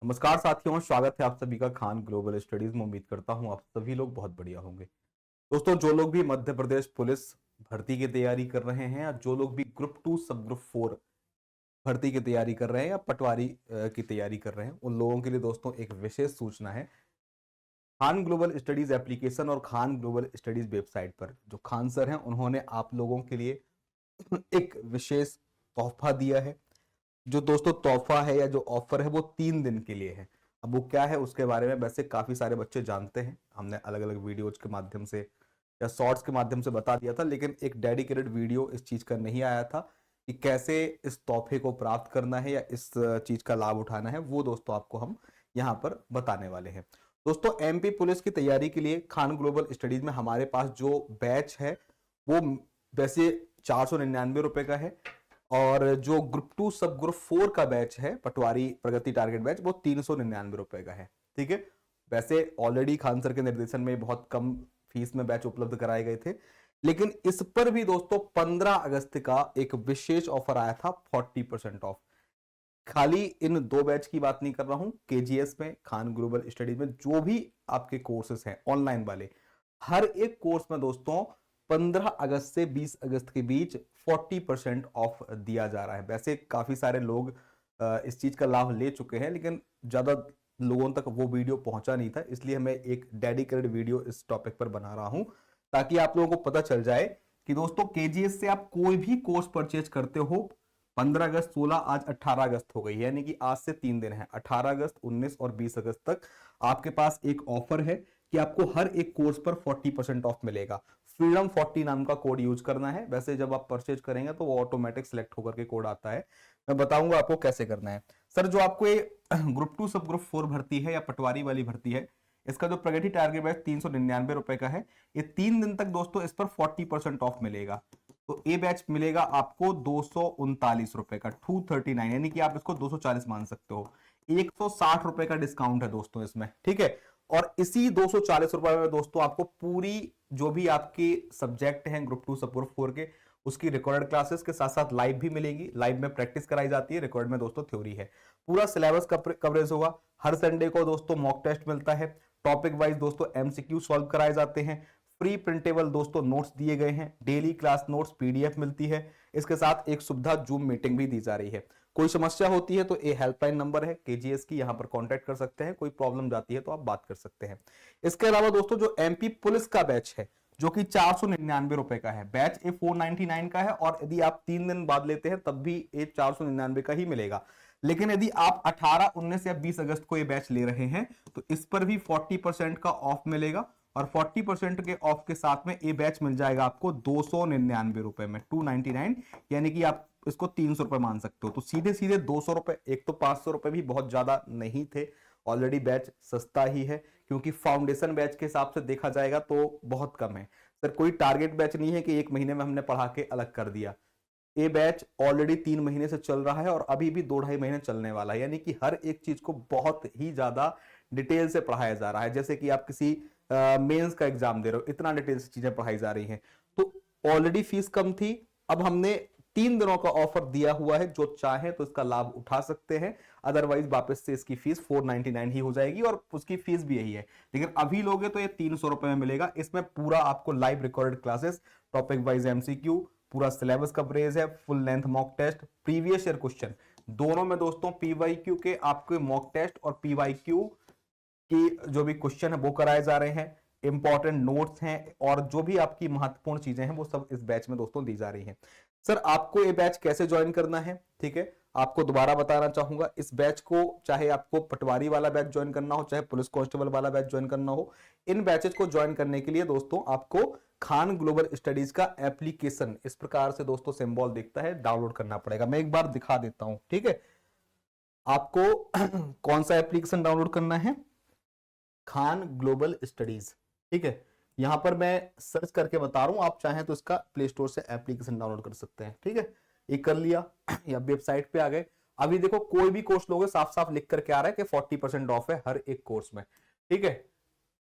नमस्कार साथियों, स्वागत है आप सभी का खान ग्लोबल स्टडीज में। उम्मीद करता हूं आप सभी लोग बहुत बढ़िया होंगे। दोस्तों, जो लोग भी मध्य प्रदेश पुलिस भर्ती की तैयारी कर रहे हैं या जो लोग भी ग्रुप 2 सब ग्रुप 4 भर्ती की तैयारी कर रहे हैं या पटवारी की तैयारी कर रहे हैं, उन लोगों के लिए दोस्तों एक विशेष सूचना है। खान ग्लोबल स्टडीज एप्लीकेशन और खान ग्लोबल स्टडीज वेबसाइट पर जो खान सर हैं, उन्होंने आप लोगों के लिए एक विशेष तोहफा दिया है। जो दोस्तों तोहफा है या जो ऑफर है वो 3 दिन के लिए है। अब वो क्या है उसके बारे में वैसे काफी सारे बच्चे जानते हैं, हमने अलग अलग वीडियोज के माध्यम से या शॉर्ट्स के माध्यम से बता दिया था, लेकिन एक डेडिकेटेड वीडियो इस चीज का नहीं आया था कि कैसे इस तोहफे को प्राप्त करना है या इस चीज का लाभ उठाना है। वो दोस्तों आपको हम यहाँ पर बताने वाले हैं। दोस्तों, एमपी पुलिस की तैयारी के लिए खान ग्लोबल स्टडीज में हमारे पास जो बैच है वो वैसे 499 रुपए का है, और जो ग्रुप 2 सब ग्रुप 4 का बैच है पटवारी प्रगति टारगेट बैच, वो 399 रुपए का है। ठीक है, वैसे ऑलरेडी खान सर के निर्देशन में बहुत कम फीस में बैच उपलब्ध कराए गए थे, लेकिन इस पर भी दोस्तों 15 अगस्त का एक विशेष ऑफर आया था 40% ऑफ। खाली इन 2 बैच की बात नहीं कर रहा हूं, केजीएस में खान ग्लोबल स्टडीज में जो भी आपके कोर्सेस हैं ऑनलाइन वाले, हर एक कोर्स में दोस्तों 15 अगस्त से 20 अगस्त के बीच 40% ऑफ दिया जा रहा है। वैसे काफी सारे लोग इस चीज का लाभ ले चुके हैं, लेकिन ज्यादा लोगों तक वो वीडियो पहुंचा नहीं था, इसलिए मैं एक डेडिकेटेड वीडियो इस टॉपिक पर बना रहा हूं ताकि आप लोगों को पता चल जाए कि दोस्तों केजीएस से आप कोई भी कोर्स परचेज करते हो। 15 अगस्त 16, आज 18 अगस्त हो गई, यानी कि आज से 3 दिन है, 18 अगस्त 19 और 20 अगस्त तक आपके पास एक ऑफर है कि आपको हर एक कोर्स पर 40% ऑफ मिलेगा। फ्रीडम 40 नाम का कोड यूज करना है। वैसे जब आप परचेज करेंगे तो वो ऑटोमेटिक सिलेक्ट होकर के कोड आता है, मैं बताऊंगा आपको कैसे करना है। सर, जो आपको ये ग्रुप 2 सब ग्रुप 4 भर्ती है या पटवारी वाली भर्ती है, इसका जो प्रगति टारगेट बैच 399 रुपए का है, ये 3 दिन तक दोस्तों इस पर 40% ऑफ मिलेगा। तो ए बैच मिलेगा आपको 239 रुपए का, 239, यानी कि आप इसको 240 मान सकते हो। 160 रुपए का डिस्काउंट है दोस्तों इसमें, ठीक है। और इसी 240 रुपए में दोस्तों आपको पूरी जो भी आपके सब्जेक्ट हैं ग्रुप 2 सब ग्रुप 4 के, उसकी रिकॉर्डेड क्लासेस के साथ साथ लाइव भी मिलेगी। लाइव में प्रैक्टिस कराई जाती है, रिकॉर्ड में दोस्तों थ्योरी है। पूरा सिलेबस कवरेज होगा। हर संडे को दोस्तों मॉक टेस्ट मिलता है। टॉपिक वाइज दोस्तों एमसीक्यू सॉल्व कराए जाते हैं। फ्री प्रिंटेबल दोस्तों नोट्स दिए गए हैं। डेली क्लास नोट्स पीडीएफ मिलती है। इसके साथ एक सुविधा जूम मीटिंग भी दी जा रही है। कोई समस्या होती है तो ये हेल्पलाइन नंबर है केजीएस की, यहां पर कांटेक्ट कर सकते हैं। कोई प्रॉब्लम जाती है तो आप बात कर सकते हैं। इसके अलावा दोस्तों जो एमपी पुलिस का बैच है, जो कि 499 रुपए का है, बैच ए 499 का है, और यदि आप 3 दिन बाद लेते हैं तब भी ए 499 का ही मिलेगा। लेकिन यदि आप 18, 19 या 20 अगस्त को ये बैच ले रहे हैं तो इस पर भी 40% का ऑफ मिलेगा, और 40% के ऑफ के साथ में ये बैच मिल जाएगा आपको 299 रुपए में, 299, यानी कि आप इसको 300 रुपए मान सकते हो। तो सीधे सीधे 200 रुपए, एक तो 500 रुपए भी बहुत ज्यादा नहीं थे, ऑलरेडी बैच सस्ता ही है, क्योंकि फाउंडेशन बैच के हिसाब से देखा जाएगा तो बहुत कम है। सर, कोई टारगेट बैच नहीं है कि 1 महीने में हमने पढ़ा के अलग कर दिया। ये बैच ऑलरेडी 3 महीने से चल रहा है और अभी भी 2-2.5 महीने चलने वाला है, यानी कि हर एक चीज को बहुत ही ज्यादा डिटेल से पढ़ाया जा रहा है। जैसे कि आप किसी मेंस का एग्जाम दे रहे हो, इतना डिटेल से चीजें पढ़ाई जा रही हैं। तो ऑलरेडी फीस कम थी, अब हमने 3 दिनों का ऑफर दिया हुआ है। जो चाहे तो इसका लाभ उठा सकते हैं, अदरवाइज वापस से इसकी फीस 499 ही हो जाएगी, और उसकी फीस भी यही है। लेकिन अभी लोगे तो ये 300 रुपए में मिलेगा। इसमें पूरा आपको live recorded classes, topic wise MCQ, पूरा सिलेबस कवरेज है, full length mock test, previous year question दोनों में दोस्तों, पीवाईक्यू के आपके मॉक टेस्ट और पीवाईक्यू की जो भी क्वेश्चन है वो कराए जा रहे हैं। इंपॉर्टेंट नोट्स हैं और जो भी आपकी महत्वपूर्ण चीजें हैं वो सब इस बैच में दोस्तों दी जा रही हैं। सर, आपको ये बैच कैसे ज्वाइन करना है, ठीक है, आपको दोबारा बताना चाहूंगा। इस बैच को चाहे आपको पटवारी वाला बैच ज्वाइन करना हो, चाहे पुलिस कांस्टेबल वाला बैच ज्वाइन करना हो, इन बैचेस को ज्वाइन करने के लिए दोस्तों आपको खान ग्लोबल स्टडीज का एप्लीकेशन इस प्रकार से दोस्तों सिंबल दिखता है, डाउनलोड करना पड़ेगा। मैं एक बार दिखा देता हूं, ठीक है। आपको कौन सा एप्लीकेशन डाउनलोड करना है? खान ग्लोबल स्टडीज, ठीक है। यहां पर मैं सर्च करके बता रहा हूं, आप चाहें तो इसका प्ले स्टोर से एप्लीकेशन डाउनलोड कर सकते हैं, ठीक है। ये कर लिया या वेबसाइट पे आ गए। अभी देखो, कोई भी कोर्स लोगे साफ साफ लिख करके आ रहा है कि 40% ऑफ है हर एक कोर्स में, ठीक है।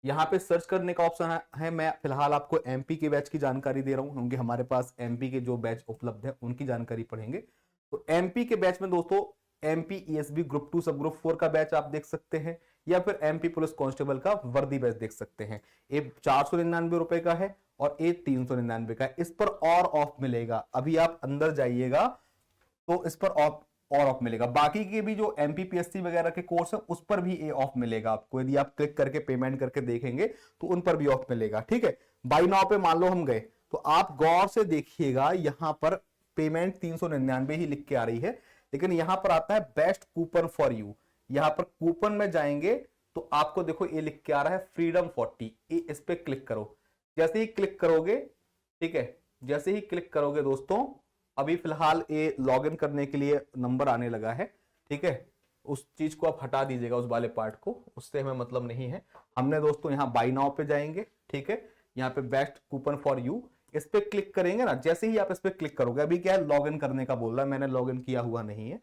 यहाँ पे सर्च करने का ऑप्शन है। मैं फिलहाल आपको एमपी के बैच की जानकारी दे रहा हूं, क्योंकि हमारे पास एमपी के जो बैच उपलब्ध है उनकी जानकारी पढ़ेंगे। तो एमपी के बैच में दोस्तों एमपी ईएसबी ग्रुप 2 सब ग्रुप 4 का बैच आप देख सकते हैं, या फिर एमपी पुलिस कांस्टेबल का वर्दी बैच देख सकते हैं। ये 499 रुपए का है और ये 399 का है। इस पर और ऑफ मिलेगा, अभी आप अंदर जाइएगा तो इस पर ऑफ और ऑफ मिलेगा। बाकी के भी जो एमपीपीएससी वगैरह के कोर्स है उस पर भी ये ऑफ मिलेगा आपको, यदि आप क्लिक करके पेमेंट करके देखेंगे तो उन पर भी ऑफ मिलेगा। ठीक है, बाई नाउ पे मान लो हम गए तो आप गौर से देखिएगा, यहां पर पेमेंट 399 ही लिख के आ रही है, लेकिन यहां पर आता है बेस्ट कूपन फॉर यू। यहां पर कूपन में जाएंगे तो आपको देखो ये लिख के आ रहा है फ्रीडम 40, इस पे क्लिक करो। जैसे ही क्लिक करोगे, ठीक है, जैसे ही क्लिक करोगे दोस्तों, अभी फिलहाल ये लॉगिन करने के लिए नंबर आने लगा है। ठीक है, उस चीज को आप हटा दीजिएगा, उस वाले पार्ट को, उससे हमें मतलब नहीं है। हमने दोस्तों यहाँ बाई नाउ पे जाएंगे, ठीक है, यहाँ पे बेस्ट कूपन फॉर यू, इस पे क्लिक करेंगे ना। जैसे ही आप इस पे क्लिक करोगे, अभी क्या है लॉगिन करने का बोल रहा है, मैंने लॉगिन किया हुआ नहीं है।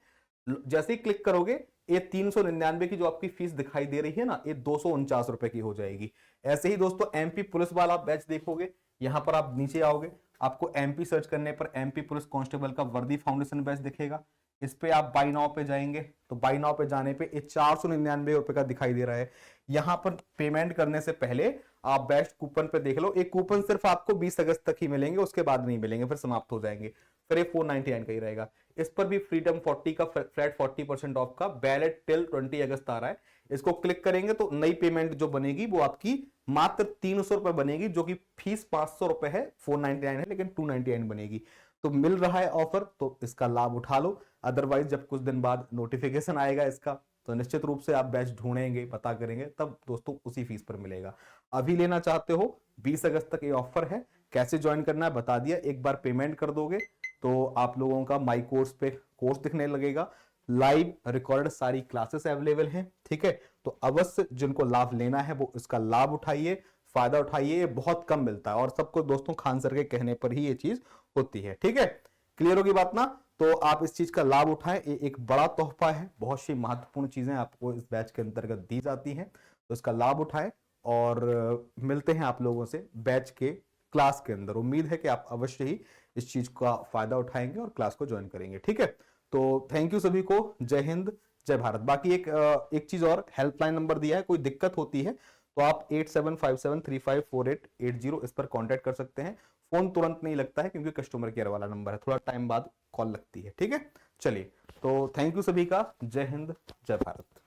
जैसे ही क्लिक करोगे ये 399 की जो आपकी फीस दिखाई दे रही है ना, ये 249 रुपए की हो जाएगी। ऐसे ही दोस्तों एमपी पुलिस वाला बैच देखोगे, यहां पर आप नीचे आओगे, आपको एमपी सर्च करने पर एमपी पुलिस कांस्टेबल का वर्दी फाउंडेशन बैच दिखेगा। इस पे आप बाई नाउ पे जाएंगे तो बाई नाउ पे जाने पे ये 499 रुपए का दिखाई दे रहा है। यहां पर पेमेंट करने से पहले आप बेस्ट कूपन पे देख लो, एक कूपन सिर्फ आपको 20 अगस्त तक ही मिलेंगे, उसके बाद नहीं मिलेंगे, फिर समाप्त हो जाएंगे, फिर ये 499 का ही रहेगा। इस पर भी फ्रीडम 40 का फ्लैट 40% ऑफ का वैलिड टिल 20 अगस्त आ रहा है। इसको क्लिक करेंगे तो नई पेमेंट जो बनेगी वो आपकी मात्र 300 रुपए बनेगी, जो कि फीस 500 रुपए है, 499 है लेकिन 299 बनेगी। तो मिल रहा है ऑफर, तो इसका लाभ उठा लो। अदरवाइज जब कुछ दिन बाद नोटिफिकेशन आएगा इसका, तो निश्चित रूप से आप बैच ढूंढेंगे, पता करेंगे, तब दोस्तों उसी फीस पर मिलेगा। अभी लेना चाहते हो 20 अगस्त तक ये ऑफर है। कैसे ज्वाइन करना है बता दिया, एक बार पेमेंट कर दोगे तो आप लोगों का माई कोर्स पे कोर्स दिखने लगेगा, लाइव रिकॉर्ड सारी क्लासेस अवेलेबल हैं। ठीक है, तो अवश्य जिनको लाभ लेना है वो इसका लाभ उठाइए, फायदा उठाइए, ये बहुत कम मिलता है और सबको दोस्तों खान सर के कहने पर ही ये चीज होती है। ठीक है, क्लियर होगी बात ना? तो आप इस चीज का लाभ उठाएं, ये एक बड़ा तोहफा है, बहुत सी महत्वपूर्ण चीजें आपको इस बैच के अंतर्गत दी जाती हैं, तो इसका लाभ उठाएं और मिलते हैं आप लोगों से बैच के क्लास के अंदर। उम्मीद है कि आप अवश्य ही इस चीज का फायदा उठाएंगे और क्लास को ज्वाइन करेंगे। ठीक है, तो थैंक यू सभी को, जय हिंद जय भारत। बाकी एक चीज और, हेल्पलाइन नंबर दिया है, कोई दिक्कत होती है तो आप 8757354880 इस पर कांटेक्ट कर सकते हैं। फोन तुरंत नहीं लगता है क्योंकि कस्टमर केयर वाला नंबर है, थोड़ा टाइम बाद कॉल लगती है। ठीक है, चलिए, तो थैंक यू सभी का, जय हिंद जय भारत।